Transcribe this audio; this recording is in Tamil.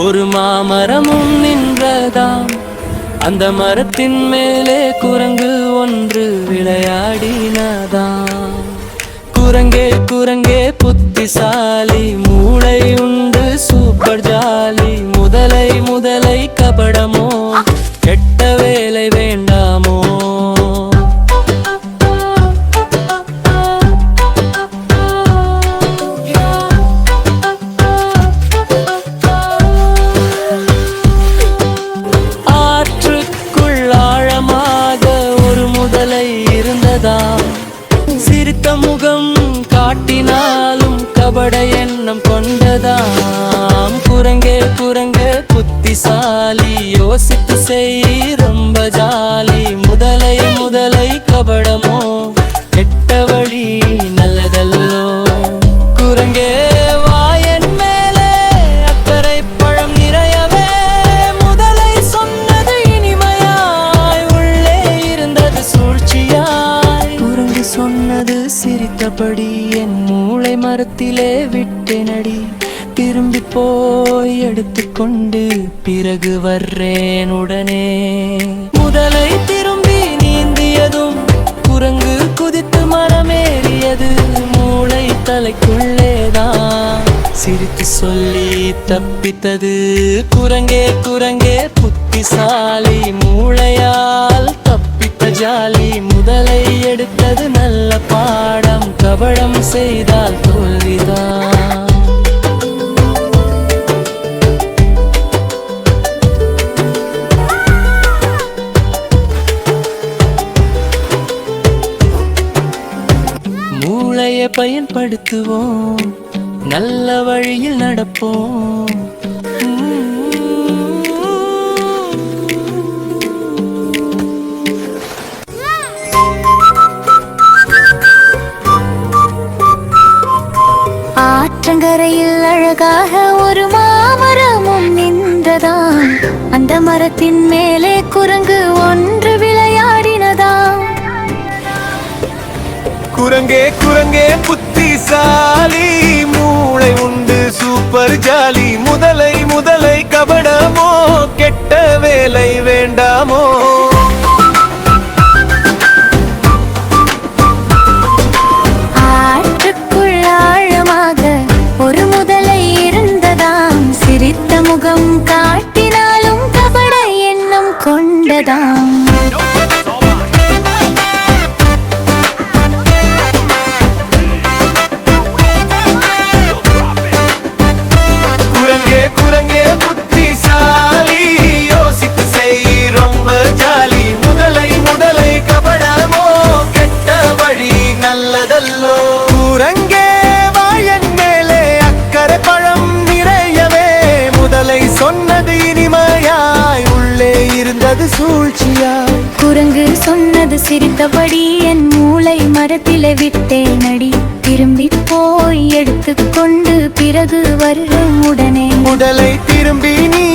ஒரு மாமரமும் நின்றதாம். அந்த மரத்தின் மேலே குரங்கு ஒன்று விளையாடினதாம். குரங்கே குரங்கே புத்திசாலி, மூளை உண்டு சூப்பர் ஜாலி. முதலை முதலை கபடமோ, கெட்ட வேலை வேண்டாமோ. சிரித்த முகம் காட்டினாலும் கபட எண்ணம் கொண்டதாம். குரங்கே குரங்கே புத்திசாலி, யோசித்து செய் ரொம்ப ஜாலி. முதலை முதலை கபடமோ, கெட்ட வழி நல்லதல்லோ. குரங்கே வாயன் மேலே அக்கறை பழம் நிறையவே. முதலை சொன்னது இனிமையாய், உள்ளே இருந்தது சூழ்ச்சியாய். குரங்கு சொன்னது சிரித்தபடி, என் மூளை மரத்திலே விட்டேனடி. திரும்பி போய் எடுத்துக்கொண்டு பிறகு வர்றேன் உடனே. முதலை திரும்பி நீந்தியதும் குரங்கு குதித்து மரமேறியது. மூளை தலைக்குள்ளேதான் சிரித்து சொல்லி தப்பித்தது. குரங்கே குரங்கே புத்திசாலி, மூளையால் தப்பித்த ஜாலி. முதலை எடுத்தது நல்ல பாடம், கபடம் செய்தால் தோல்விதான். மூளையை பயன்படுத்துவோம், நல்ல வழியில் நடப்போம். ஆற்றங்கரையில் அழகாக ஒரு மாமரமும் நின்றதாம். அந்த மரத்தின் மேலே குரங்கு ஒன்று விளையாடினதாம். குரங்கே குரங்கே புத்திசாலி, மூளை உண்டு சூப்பர் ஜாலி. முதலை முதலை கபடமோ, கெட்ட வேலை வேண்டாமோ. ஆற்றுக்குள் ஆழமாக ஒரு முதலை இருந்ததாம். சிரித்த முகம் காட்டினாலும் கபட எண்ணம் கொண்டதாம். குரங்கே குரங்கே புத்திசாலி, யோசித்து செய் ரொம்ப ஜாலி. முதலை முதலை கபடமோ, கெட்ட வழி நல்லதல்லோ. குரங்கே வாயன் மேலே அக்கறை பழம் நிறையவே. முதலை சொன்னது இனிமையாய், உள்ளே இருந்தது சூழ்ச்சியாய். குரங்கு சொன்னது சிரித்தபடி, என் மூளை மரத்திலே விட்டேனடி. திரும்பி போய் எடுத்துக்கொண்டு பிறகு வருகிறேன் உடனே. முதலை திரும்பி நீ